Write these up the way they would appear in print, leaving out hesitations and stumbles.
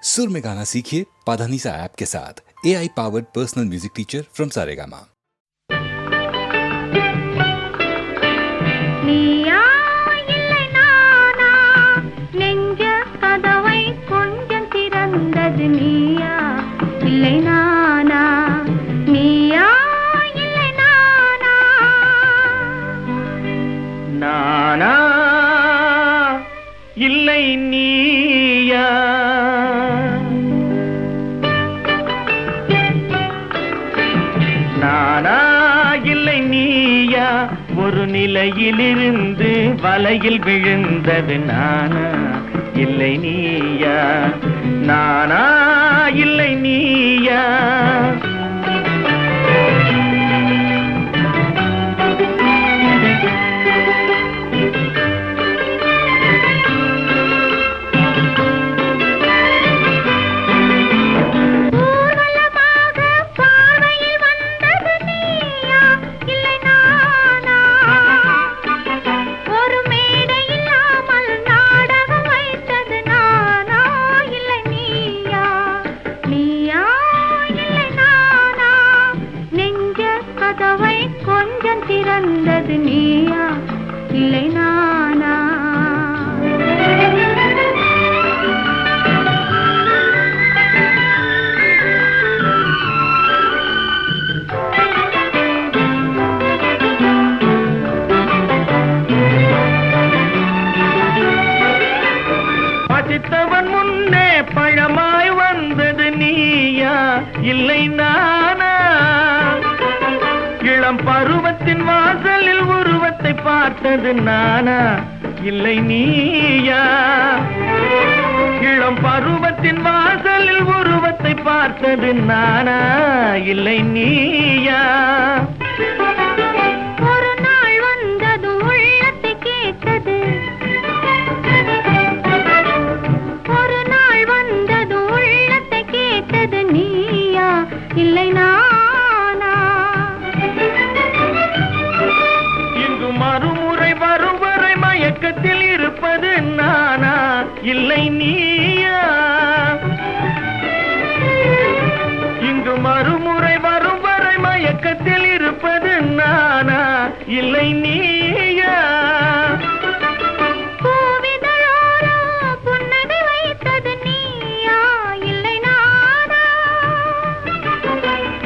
सुर में गाना सीखिए पाधानीसा ऐप के साथ। AI powered personal music teacher from Saregama. நானா இல்லை நீயா, நானா இல்லை நீயா, ஒரு நிலையிலிருந்து வலையில் விழுந்தது நானா இல்லை நீயா, நானா இல்லை நீயா. பசித்தவன் முன்னே பழமாய் வந்தது நீயா இல்லை நானா, இளம் பருவத்தின் வாசலில் உருவத்தை பார்த்தது நானா இல்லை நீயா, இளம் பருவத்தின் வாசலில் உருவத்தை பார்த்தது நானா இல்லை நீயா. இல்லை நானா, இங்கு மறுமுறை வரும் வரை மயக்கத்தில் இருப்பது நானா இல்லை நீயா, இங்கு மறுமுறை வரும் வரை மயக்கத்தில் இருப்பது நானா இல்லை நீயா.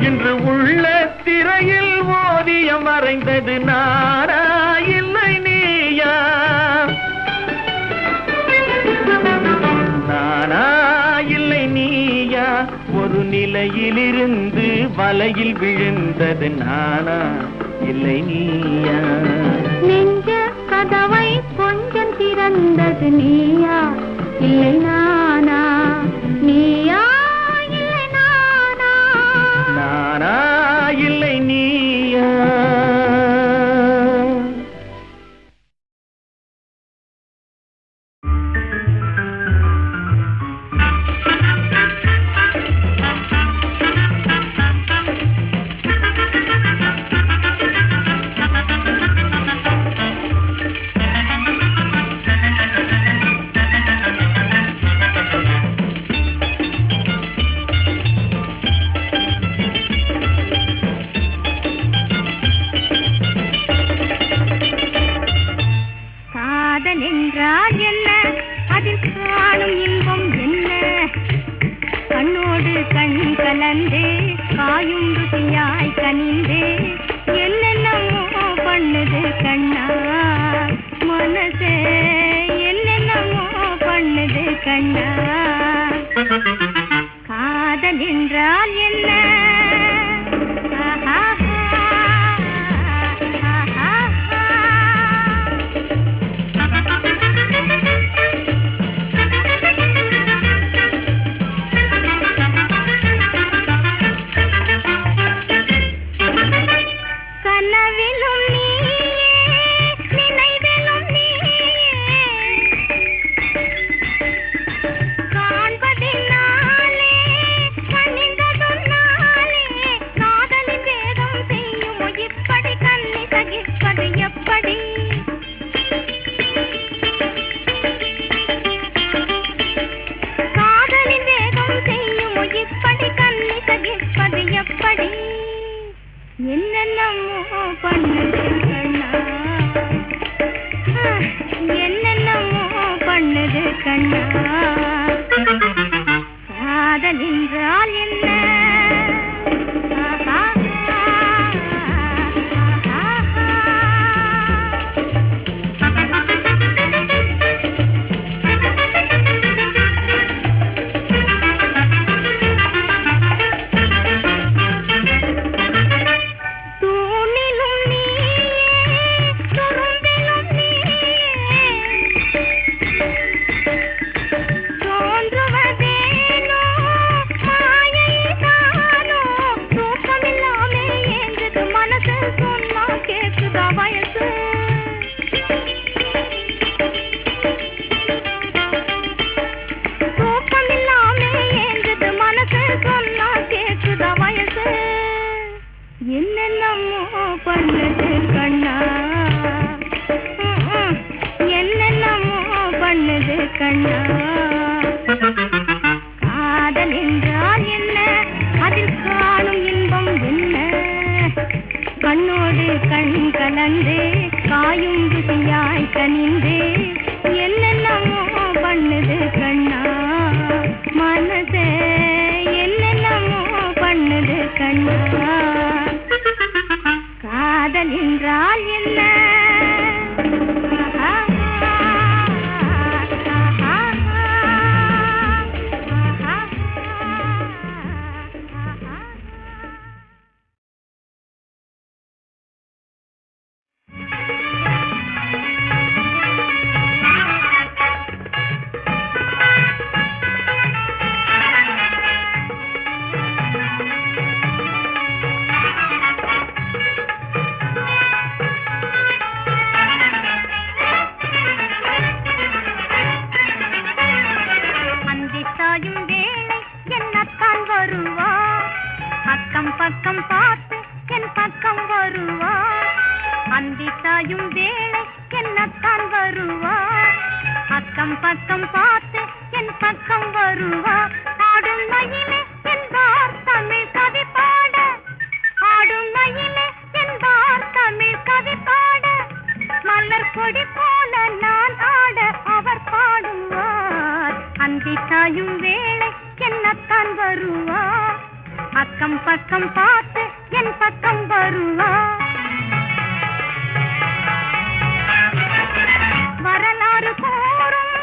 இன்று உள்ள திரையில் ஓவியம் வரைந்தது நானா இல்லை நீயா, நானா இல்லை நீயா, ஒரு நிலையிலிருந்து வலையில் விழுந்தது நானா இல்லை நீயா. நெஞ்ச கதவை கொஞ்சம் திறந்தது நீயா இல்லை நானா, நீயா நானா இல்லை நீயா. என்றால் என்ன, அதில் காணும் இன்பம் என்ன, கண்ணோடு கண் கலந்து காயும் ருசியாய் கனிந்து என்னென்னமோ பண்ணுது கண்ணா மனசே, என்னென்னமோ பண்ணுது கண்ணா. காதல் என்றால் என்ன, என்னென்னமோ பண்ணுது கண்ணா, என்னென்னமோ பண்ணுது கண்ணா. காதல் என்றால் என்ன? என்னென்னமோ பண்ணுது கண்ணா, என்னென்னமோ பண்ணுது கண்ணா. காதல் என்றால் என்ன? அதில் காணும் இன்பம் என்ன? கண்ணோடு கண் கலந்து காயும் ருசியாய் கனிந்து என்னென்னமோ பண்ணுது கண்ணா. மனசே என்னென்னமோ பண்ணுது கண்ணா. காதல் என்றால் என்ன? பக்கம் பார்த்து என் பக்கம் வருவா, அந்தி சாயும் வேளை என்னத்தான் வருவா. அக்கம் பக்கம் பார்த்து என் பக்கம் வருவா. ஆடும் மயிலே என்பார் தமிழ் கவி பாட, ஆடும் மயிலே என்பார் தமிழ் கவி பாட. மலர் கொடி போல நான் ஆட அவர் பாடுவார். அந்தி சாயும் வேளை என்னத்தான் வருவா. அக்கம் பக்கம் பார்த்து என் பக்கம் வருவா. வரலாறு கூறும்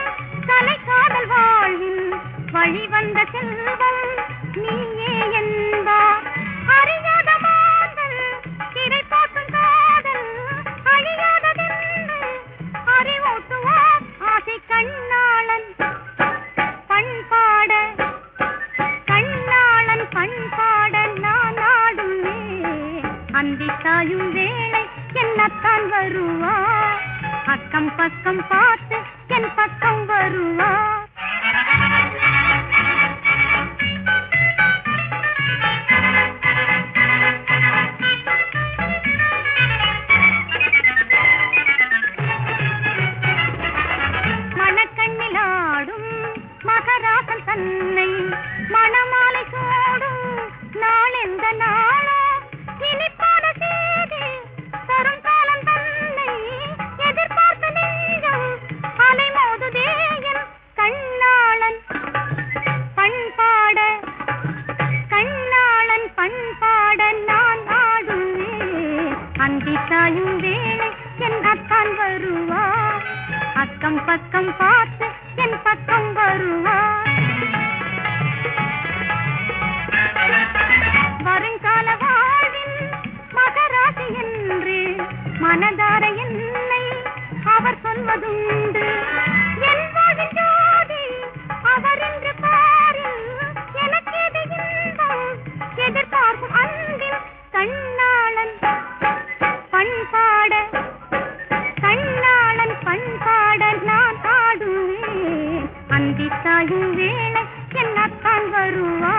கலை காதல் வாழ்வில் வழி வந்த செல்வம் நீயே என்பார். அறியாத மாதல் திரை போட்டும் காதல் அழியாததென்று அறிவூட்டுவார் ஆசை கண்ணாளன் பண்பாட. கண்ணாளன் பண்பாட நான் ஆடுமே. அந்தி சாயும் வேளை என்னத்தான் வருவா. அக்கம் பக்கம் பார்த்து என் பக்கம் வருவா. மணக்கண்ணில் ஆடும் மகராசன் தன்னை மணமாலை சூடும் நாள் எந்த நாளோ இனிப்பான செய்தி தரும் காலம் தன்னை எதிர்பார்த்த நெஞ்சம் அலை மோதுதே என் கண்ணாளன் பண்பாட. கண்ணாளன் பண்பாட நான் ஆடுவே. அந்தி சாயும் வேளை என்னத்தான் வருவா. அக்கம் பக்கம் பார்த்து என் பக்கம் வருவா. வருங்கால வாழ்வின் மகராசி என்று மனதார என்னை அவர் சொல்வதுண்டு. என் வாழ்வின் ஜோதி அவர் என்று பாரில் எனக்கு எது இன்பம் எதிர்பார்க்கும் அன்பில் கண்ணாளன் பண்பாட. கண்ணாளன் பண்பாட நான் ஆடுவேன். அந்தி சாயும் வேளை என்னத்தான் வருவா.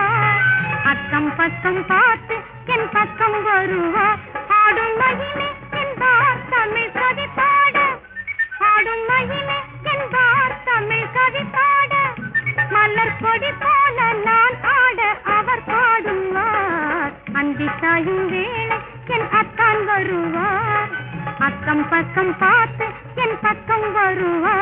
அக்கம் பக்கம் பார்த்து என் பக்கம் வருவா. ஆடும் மகிமே என்பார் தமிழ் கவி பாட, ஆடும் மகிமே என்பார் தமிழ் கவி பாட. மலர் கொடி போல நான் ஆட அவர் பாடுவார். அந்தி சாயும் வேளை என் அக்கம் பக்கம் பார்த்து என் பக்கம் வருவா.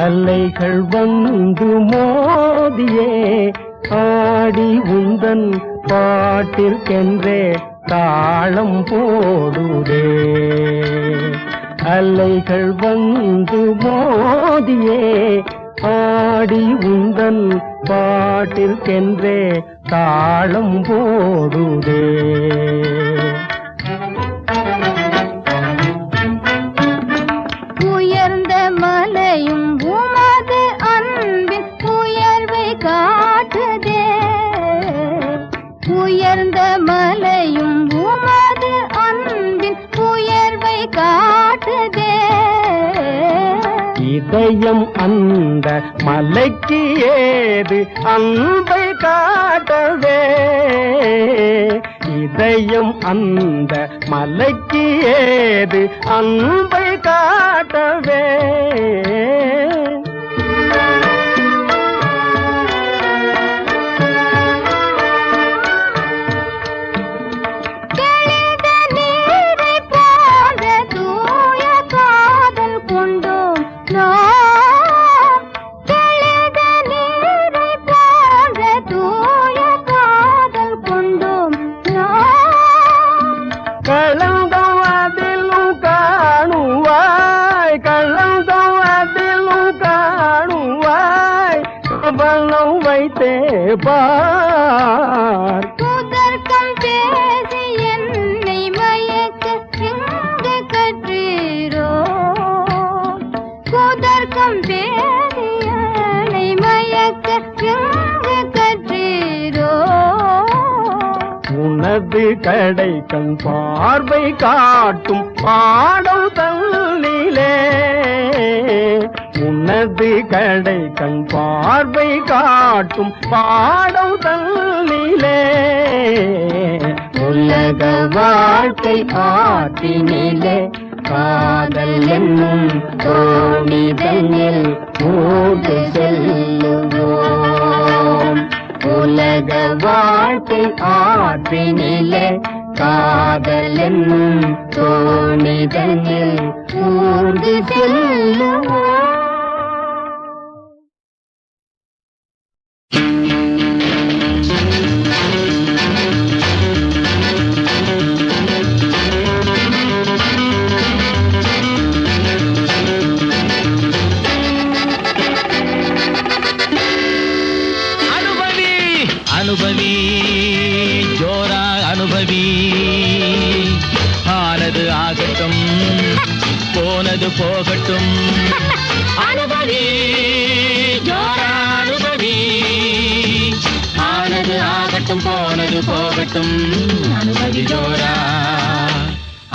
அலைகள் வந்து மோதியே ஆடி உந்தன் பாட்டிற்கென்றே தாளம் போடுதே. அலைகள் வந்து மோதியே ஆடி உந்தன் பாட்டிற்கென்றே தாளம் போடுதே. உயர்ந்த மலையும் உமது அன்பின் உயர்வை காட்டுதே. உயர்ந்த மலையும் உமது அன்பின் உயர்வை காட்டுதே. இதயம் அந்த மலைக்கு ஏது அன்பை காட்டவே. இதயம் அந்த மலைக்கு ஏது அன்பை காட்டவே. பார் புதர்க்கம் பேசி என்னை மயக்க எங்கு கற்றீரோ. புதர்க்கம் பேசி என்னை மயக்க எங்கு கற்றீரோ. உனது கடை கண் பார்வை காட்டும் பாடம் தள்ளிலே. உனது கடை கண் பார்வை காட்டும் பாடம் தள்ளிலே. உலக வாழ்க்கை ஆற்றினிலே காதல் என்னும் தோணிதனில் மூடு செல்லுவோம். உலக வாழ்க்கை ஆற்றினிலே காதல் என்னும் தோணிதனில் மூடு செல்லுவோம். அனுபவி ஜோரா அனுபவி. ஆனது ஆகட்டும் போனது போகட்டும். அனுபவி ஜோரா அனுபவி. ஆனது ஆகட்டும் போனது போகட்டும். அனுபவி ஜோரா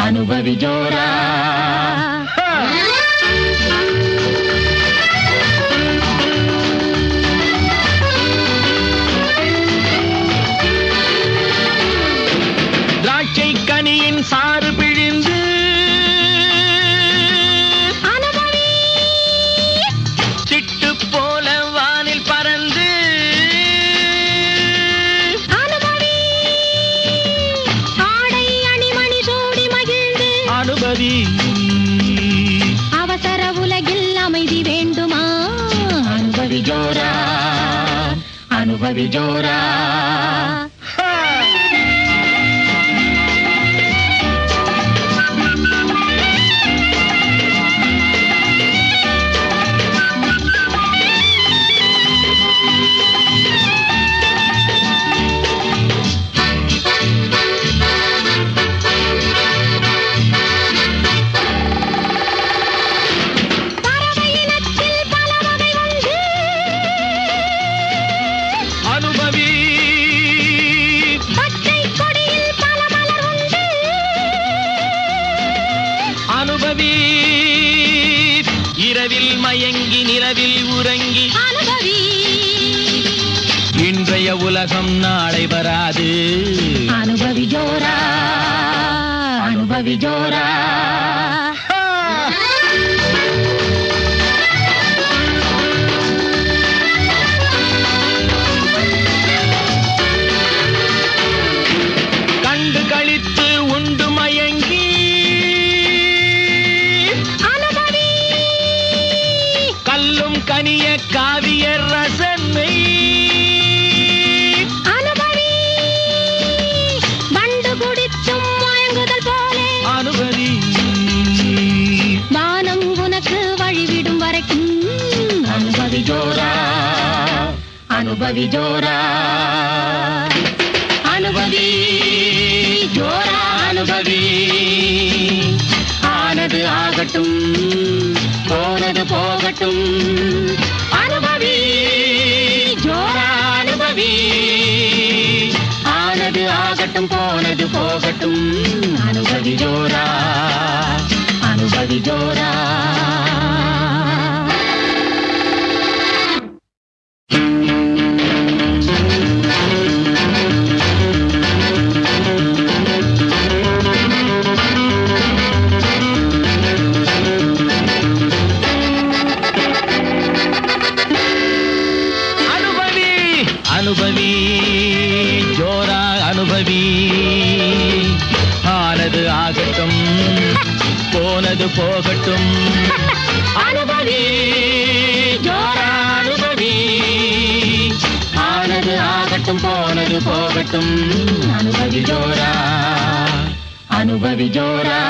அனுபவி ஜோரா. கனியின் சாறு பிழிந்து அனுபவி சிட்டு போல வானில் பறந்து. அனுபவி ஆடை அணிமணி சூடி மகிழ்ந்து. அனுபவி அவசர உலகில் அமைதி வேண்டுமா. அனுபவி ஜோரா அனுபவி ஜோரா. இரவில் மயங்கி நிலவில் உறங்கி அனுபவி இன்றைய உலகம் நாளை வராது. அனுபவி ஜோரா அனுபவி ஜோரா கண்டு கழித்து உண்டு மயங்கி அனுபவி கல்லும் கனிய காவிய ரசனை அனுபவி வண்டு குடித்தும் மயங்குதல் போலே அனுபவி வானம் உனக்கு வழிவிடும் வரைக்கும் அனுபவி ஜோரா அனுபவி ஜோரா அனுபவி ஜோரா அனுபவி. ஆனது ஆகட்டும் போனது போகட்டும் அனுபவி ஜோரா அனுபவி. ஆனது ஆகட்டும் போனது போகட்டும் அனுபவி ஜோரா அனுபவி ஜோரா. அனுபவி ஜோரா அனுபவி. ஆனது ஆகட்டும் போனது போகட்டும் அனுபவி ஜோரா அனுபவி. ஆனது ஆகட்டும் போனது போகட்டும் அனுபவி ஜோரா அனுபவி ஜோரா.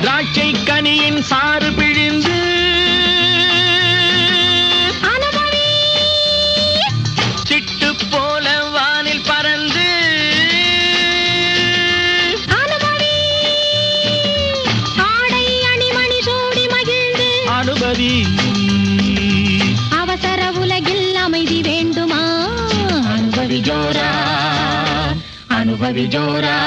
திராட்சை கனியின் சாறு பிழிந்து அனுபவி சிட்டு போல வானில் பறந்து அனுபவி ஆடை அணிமணி சூடி மகிழ்ந்து அனுபவி அவசர உலகில் அமைதி வேண்டுமா அனுபவி ஜோரா அனுபவி ஜோரா.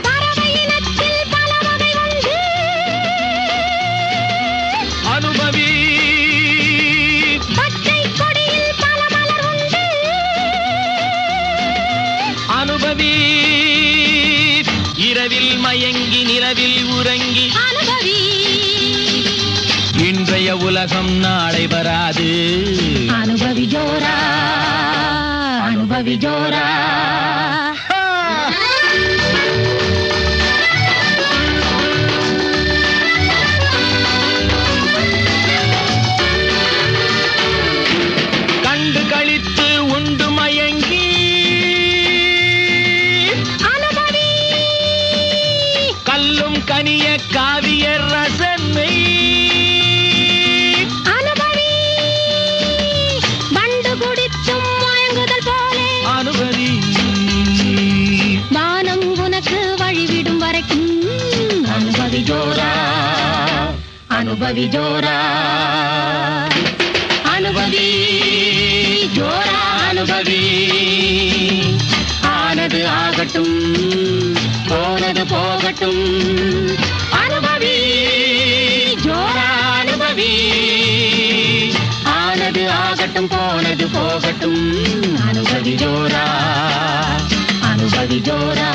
பறவையினத்தில் பல வகை உண்டு அனுபவி பச்சை கொடியில் பல மலர் உண்டு அனுபவி இரவில் மயங்கி நிலவில் உறங்கி அனுபவி இன்றைய உலகம் நாளை வராது. அனுபவி ஜோரா அனுபவி ஜோரா. கண்டு கழித்து உண்டு மயங்கி அனுபவி கல்லும் கனிய காவிய ரசனை அனுபவி வண்டு குடித்தும் மயங்குதல் போலே அனுபவி வானம் உனக்கு வழிவிடும் வரைக்கும் அனுபவி ஜோரா அனுபவி ஜோரா அனுபவி ஜோரா அனுபவி. ஆனது ஆகட்டும் போனது போகட்டும் அனுபவி ஜோரா அனுபவி. ஆனது ஆகட்டும் போனது போகட்டும் அனுபவி ஜோரா அனுபவி ஜோரா.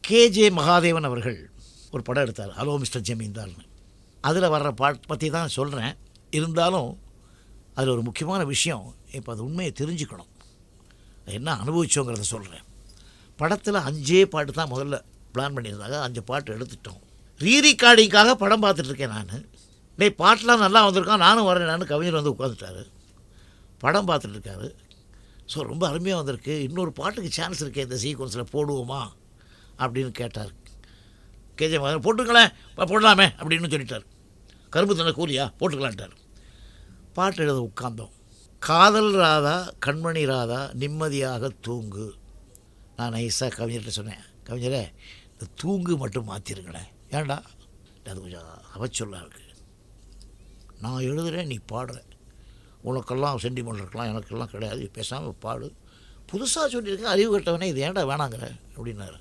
கேஜே மகாதேவன் அவர்கள் ஒரு படம் எடுத்தார், ஹலோ மிஸ்டர் ஜமீன்தார்னு. அதில் வர்ற பாட்டு பற்றி தான் சொல்கிறேன். இருந்தாலும் அதில் ஒரு முக்கியமான விஷயம், இப்போ அது உண்மையை தெரிஞ்சுக்கணும், என்ன அனுபவிச்சோங்கிறத சொல்கிறேன். படத்தில் 5 பாட்டு தான் முதல்ல பிளான் பண்ணியிருந்தாங்க. 5 பாட்டு எடுத்துட்டோம். ரீரிகார்டிங்காக படம் பார்த்துட்ருக்கேன் நான். பாட்டெலாம் நல்லா வந்திருக்கான், நானும் வரேன். கவிஞர் வந்து உட்காந்துட்டாரு, படம் பார்த்துட்ருக்காரு. ஸோ ரொம்ப அருமையாக வந்திருக்கு, இன்னொரு பாட்டுக்கு சான்ஸ் இருக்கே இந்த சீக்வன்ஸில் போடுவோமா அப்படின்னு கேட்டார். கேஜே மகன் போட்டுருங்களேன், போடலாமே அப்படின்னு சொல்லிட்டார். கரும்பு தண்ண கூலியா போட்டுக்கலான்ட்டார். பாட்டு எழுத உட்கார்ந்தோம். காதல் ராதா கண்மணி ராதா நிம்மதியாக தூங்கு. நான் நைஸாக கவிஞர்கிட்ட சொன்னேன், கவிஞரே இந்த தூங்கு மட்டும் மாற்றிருங்களேன். ஏன்டா அது கொஞ்சம் அவச்சொல்லாக இருக்குது, நான் எழுதுகிறேன் நீ பாடுற, உனக்கெல்லாம் சென்டிமெண்ட் இருக்கலாம், எனக்கெல்லாம் கிடையாது, பேசாமல் பாடு, புதுசாக சொல்லியிருக்கேன், அறிவு கட்டவனே இது ஏன்டா வேணாங்கிற அப்படின்னாரு.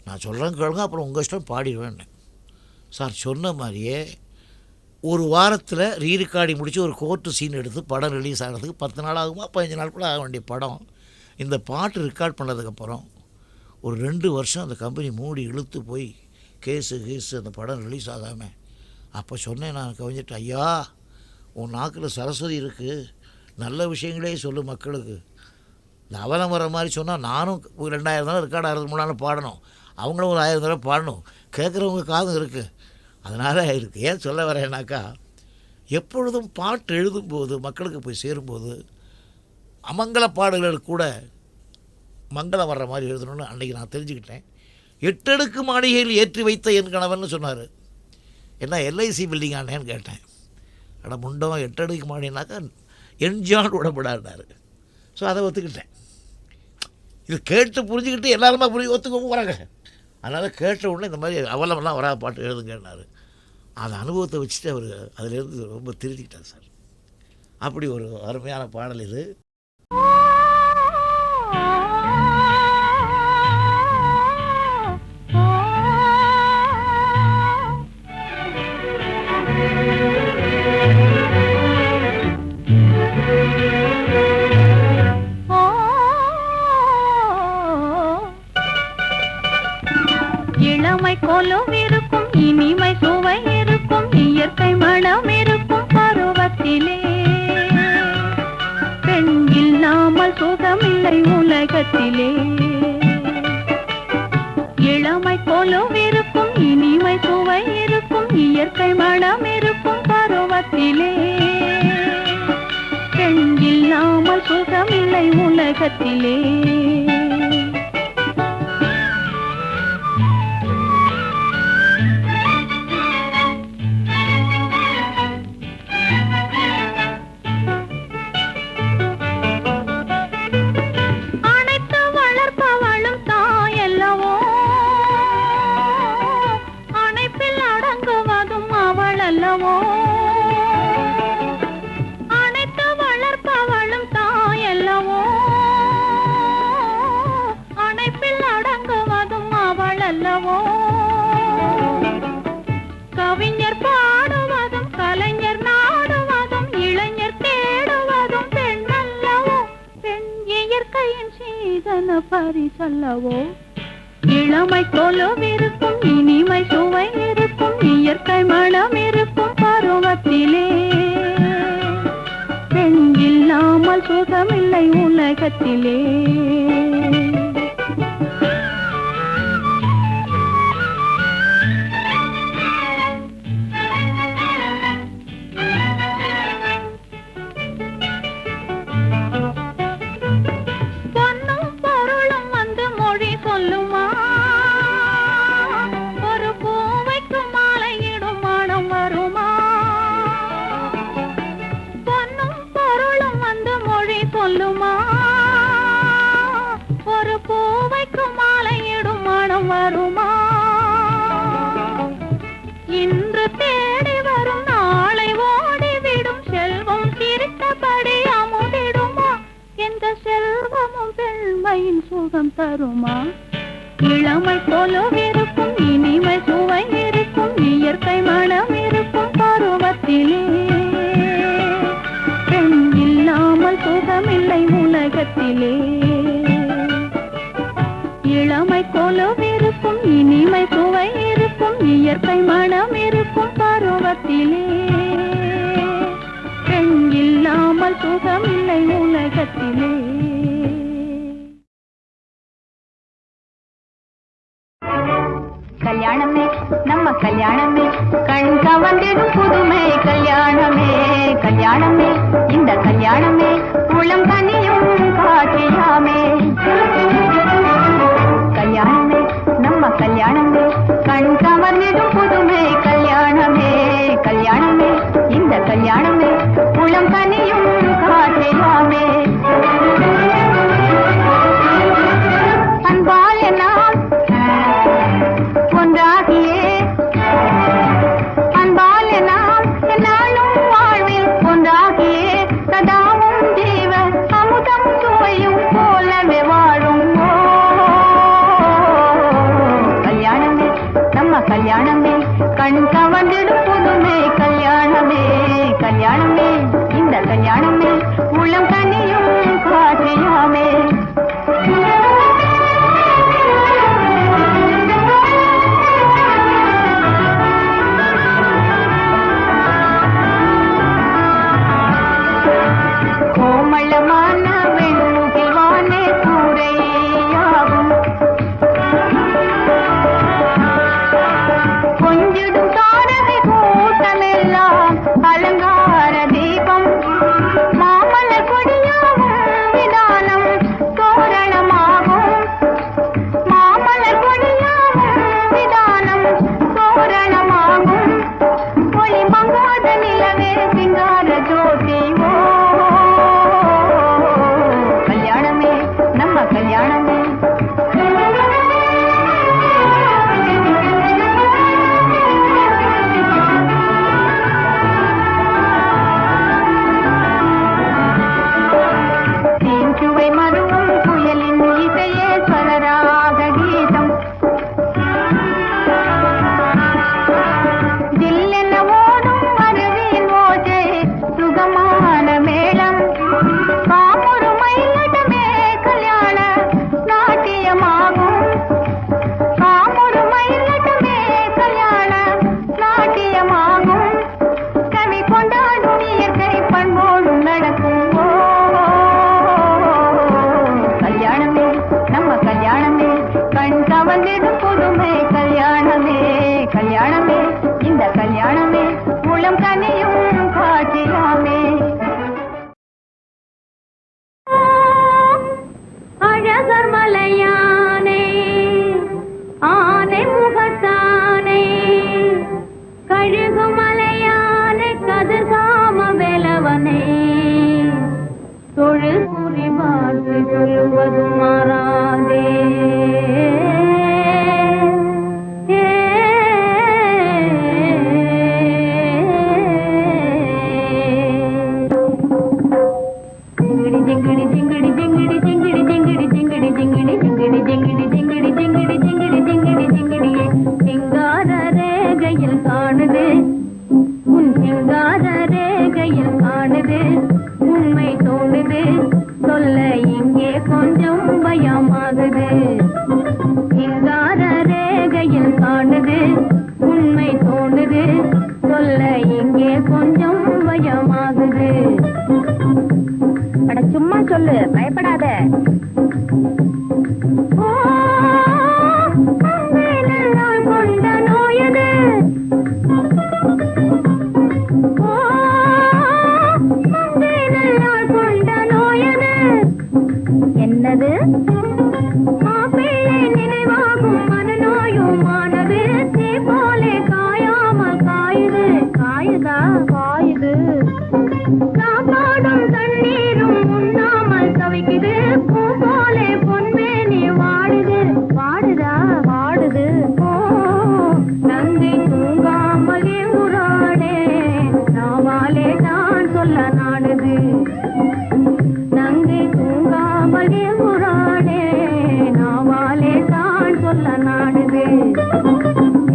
நான் சொல்கிறேன் கேளுங்க, அப்புறம் உங்கள் இஷ்டம் பாடிடுவேன். சார் சொன்ன மாதிரியே ஒரு வாரத்தில் ரீரிகார்டிங் முடித்து ஒரு கோர்ட்டு சீன் எடுத்து படம் ரிலீஸ் ஆகிறதுக்கு 10 நாள் ஆகுமா 15 நாள் கூட ஆக வேண்டிய படம். இந்த பாட்டு ரெக்கார்ட் பண்ணதுக்கப்புறம் ஒரு 2 வருஷம் அந்த கம்பெனி மூடி இழுத்து போய் கேஸு அந்த படம் ரிலீஸ் ஆகாமல். அப்போ சொன்னேன் நான் கவிஞர்கிட்ட, ஐயா உன் நாக்கில் சரஸ்வதி இருக்குது, நல்ல விஷயங்களே சொல்லு மக்களுக்கு. இந்த அவலம் வர மாதிரி சொன்னால் நானும் 2000 தடவை ரெக்கார்ட் ஆகிறதுக்கு முன்னால் பாடணும், அவங்களும் ஒரு 1000 தடவை பாடணும், கேட்குறவங்க காதும் இருக்குது. அதனால் இருக்குது. ஏன் சொல்ல வரேன்னாக்கா, எப்பொழுதும் பாட்டு எழுதும்போது மக்களுக்கு போய் சேரும்போது அமங்கல பாடல்களுக்கு கூட மங்களம் வர்ற மாதிரி எழுதணும்னு அன்றைக்கி நான் தெரிஞ்சுக்கிட்டேன். 8 அடுக்கு மாளிகையில் ஏற்றி வைத்த என் கணவன் சொன்னார். என்ன எல்ஐசி பில்டிங் ஆனேன்னு கேட்டேன். அட முண்டம் 8 அடுக்கு மாடினாக்கா என்ஜான் விடப்படாருனாரு. ஸோ அதை ஒத்துக்கிட்டேன். இது கேட்டு புரிஞ்சுக்கிட்டு எல்லாருமா ஒத்துக்கவும் வராங்க. அதனால் கேட்ட உடனே இந்த மாதிரி அவலமெல்லாம் வரா பாட்டு எழுதுங்கன்னாரு. அந்த அனுபவத்தை வச்சுட்டு அவர் அதிலேருந்து ரொம்ப திருத்திக்கிட்டார் சார். அப்படி ஒரு அருமையான பாடல் இது. இளமை கோலம் இருக்கும், இனிமை சுவை இருக்கும், இயற்கை மனம் இருக்கும் பருவத்திலே. பெண் இல்லாமல் சுகமில்லை உலகத்திலே. இளமை கோலம் இருக்கும், இனிமை சுவை இருக்கும், இயற்கை மனம் இருக்கும் பருவத்திலே. பெண் இல்லாமல் சுகமில்லை உலகத்திலே. அனைத்து வளர்ப்பவளும் தாயல்லவோ, அணைப்பில் அடங்குவதும் அவள் அல்லவோ. கவிஞர் பாடுவதும் கலைஞர் நாடுவதும் இளைஞர் தேடுவதும் பெண் அல்லவோ. பெண் இயற்கையின் சீதன பரிசல்லவோ. இளமை கொலுவிருக்கும், இனிமை சுவை இருக்கும், இயற்கை மனம் இருக்கும் பருவத்திலே. பெண் இல்லாமல் சுகமில்லை உலகத்திலே. பொன்னும் பொருளும் வந்து மொழி சொல்லுமா, சொல்லுமா, ஒரு பூவைக்கு மாலையிடும் மனம் வருமா. இன்று தேடி வரும் நாளை ஓடிவிடும் செல்வம் சிரித்தபடி அமுதிடுமா. எந்த செல்வமும் பெண்மையின் சுகம் தருமா. இளமை கொலுவிருக்கும், இனிமை சுவை இருக்கும், இயற்கை மனம் இருக்கும் பருவத்திலே. பெண் இல்லாமல் சுகமில்லை உலகத்திலே. இளமை கொலுவிருக்கும். இருக்கும், இனிமை சுவை இருக்கும், இயற்கை மனம் இருக்கும் பருவத்திலே. பெண் இல்லாமல் சுகமில்லை உலகத்திலே. கல்யாணமே நம்ம கல்யாணமே, கண் கவர்ந்திடும் புதுமை கல்யாணமே. கல்யாணமே இந்த கல்யாணமே, உளம் கனியும் காட்சியாமே. கல்யாணமே நம்ம கல்யாணமே, கண் கவர்ந்திடும் புதுமை கல்யாணமே. கல்யாணமே இந்த கல்யாணமே, உளம் கனியும் காட்சியாமே. அன்பால் என்னால் ஒன்றாகியே, அன்பால் என்னால் என்னாலும் வாழ்வில் ஒன்றாகியே, சதாவும் ஜீவ அமுதம் சுவையும் போலவே வாழும். கல்யாணமே நம்ம கல்யாணமே, கண் கவர்ந்திடும் புதுமை கல்யாணமே. கல்யாணமே இந்த கல்யாணமே, உளம் கனியும் காட்சியாமே. கோமளமான வெண்முகில் வானே கூரையாகும், கொஞ்சிடும் தாரகை கூட்டமெல்லாம் அலங்கார தீபம். மாமலர் கொடியாகும் விதானம் தோரணமாகும், மாமலர் கொடியாகும் விதானம் தோரணமாகும். ஒளி மங்காத நிலவே சிங்கார ஜோதி. கல்யாணமே நம்ம கல்யாணமே. தீஞ்சுவை மருவும் புயலின் இசையே ஸ்வரராக கீதம். ஜில்லென ஓடும் அருவியின் ஓசை சுகமான மேளம். காமொரு மயிலட்டமே கல்யாண நாட்டியமாகும், காமொரு மயிலட்டமே கல்யாண நாட்டியமாகும். கவி கொண்டாடும் இயற்கை பண்போடும் நடக்கும். கல்யாணமே நம்ம கல்யாணமே, கண் கவர்ந்திடும் புதுமை கல்யாணமே. கல்யாணமே இந்த கல்யாணமே, உளம் கனியும் காட்சியாமே. அழகர் மலையானே, ஆனை முகத்தானே, கழுகு மலையானே, கதிர்காம வேலவனே, தொழு குறி வாழ்த்து சொல்லுவது மாறாதே. ஜிங்கிடி ஜிங்கிடி ஜிங்கிடி ஜிங்கிடி ஜிங்கிடி ஜிங்கிடி ஜிங்கிடி ஜிங்கிடி ஜிங்கிடி ஜிங்கிடி ஜிங்கிடி ஜிங்கிடி ஜிங்கிடி ஜிங்கிடியே சிங்கார ரேகையில் காணுது, உன் சிங்கார ரேகையில் காணுது, உண்மை தோணுது, சொல்ல இங்கே கொஞ்சம் பயமாகுது. சிங்கார ரேகையில் காணுது, உண்மை தோணுது, சொல்ல இங்கே கொஞ்சம் பயமாகுது. அட சும்மா சொல்லு, பயப்படாத. கொண்ட நோயது, கொண்ட நோயது என்னது? மாப்பிள்ளை நினைவாகும் மனநோயும் ஆனது, தீ போலே காயாமல் காயுது. காயுதா? காயுது. சாப்பாடும் தண்ணீரும் உண்ணாமல் தவிக்குது, பூ போலே பொன்மேனி வாடுது. வாடுதா? வாடுது. ஓ நந்தி தூங்காமல் ஊராடே, நாவாலே நான் சொல்ல நாடுது. நந்தி தூங்காமல் ஊராடே, நாவாலே தான் சொல்ல நாடுது.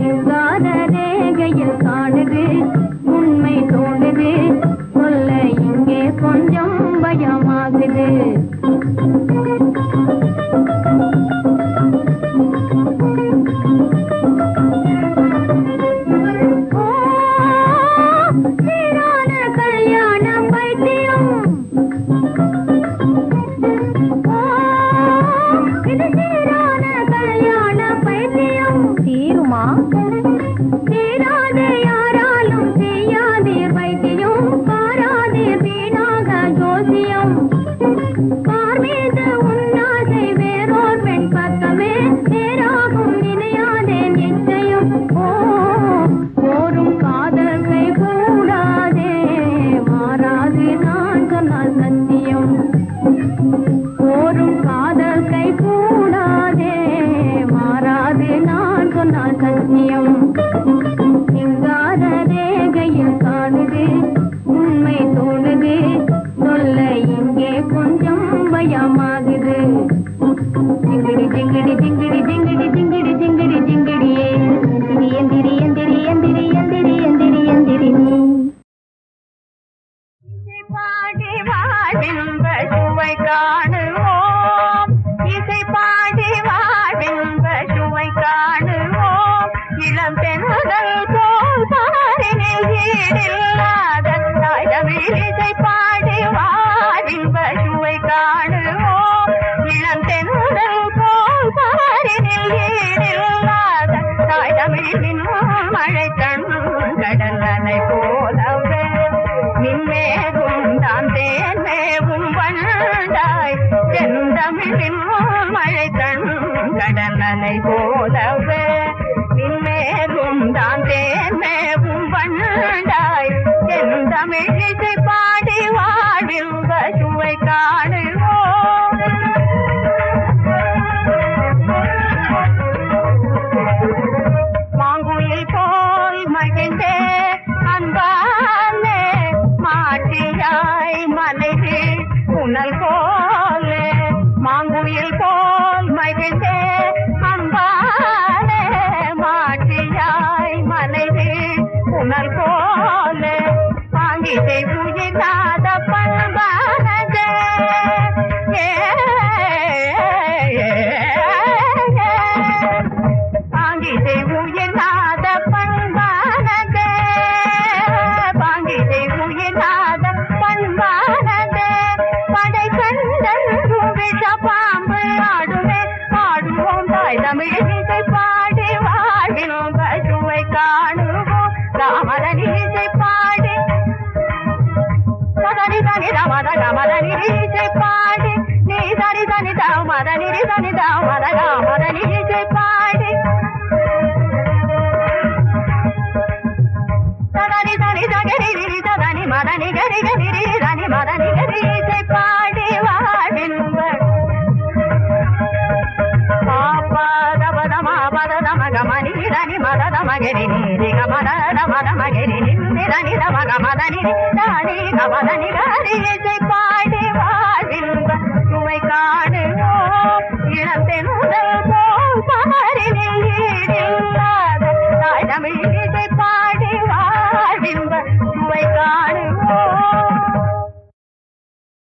எங்காத ரேகையில் காணுது, உண்மை தோணுது, சொல்ல இங்கே கொஞ்சம் பயமாகுது. சத்தியம் போரும் காதல் கை கூடாதே மாறாது நான் சொன்னால் சத்தியம் சிங்கார ரேகையில் காணுது உண்மை தோணுது சொல்ல இங்கே கொஞ்சம் பயமாகுது ஜிங்கிடி ஜிங்கிடி ஜிங்கிடி ஜிங்கிடி ஜிங்கிடி ஜிங்கிடி ஜிங்கிடியே எந்திரி எந்திரி எந்திரி எந்திரி எந்திரி எந்திரி எந்திரி இசை பாடி வாழ்வின்ப சுவை காணுவோம் இசை பாடி வாழ்வின்ப சுவை காணுவோம் இளம் தென்றல் போல் பாரினில் ஈடில்லாத தாய்தமிழ் இசை பாடி வாழ்வின்ப சுவை காணுவோம் இளம் தென்றல் போல் பாரினில் ஈடில்லாத தாய்தமிழின் மழை கண் கடல் அலை போலவே நின்மேகும் தான் தேன்மேவும் வண்டாய் செந்தமிழின் மழை கண் கடல் அலை போலவே நின்மேகும் தான் தேன்மேவும் வண்டாய் செந்தமிழ் இசை பாடி வாழ்வில் சுவை காணுவோம் மாங்குயில் போல் மகிழ்ந்தே அன்பாலே மாட்டியாய் மலைவி புனல் போலே மாங்குயில் போல் மகிழ்ந்தே அன்பாலே மாட்டியாய் மலைவி புனல் போலே பாங்கிசை புயிலாத பண்பானதே பாங்கிசை உயிர்நாத பண்பானதே பாங்கிசை உயிர்நாத பண்பானதே படை கண்டன் விஷ பாம்பு ஆடுமே ஆடுவோம் தாய் தமிழ் இசை பாடி வாழினோம் பசுவை காணுவோம் ராமரன் இசை பாடி சதனி தனி ரமத கமதனி இசை பாடி நீ தனி தனி தாமதனி தனி தாமத ராமரன் இசை பாடி சதனி தனி தகரி சதனி மதனி கரி கரி தனி மதனி கரி இசை பாடி வாழினுவர் மகமணி தனி மத மகரி நீரி கமத மத மகரி நிந்தி தனி மகமதனி தானி கமதனி கரி இசை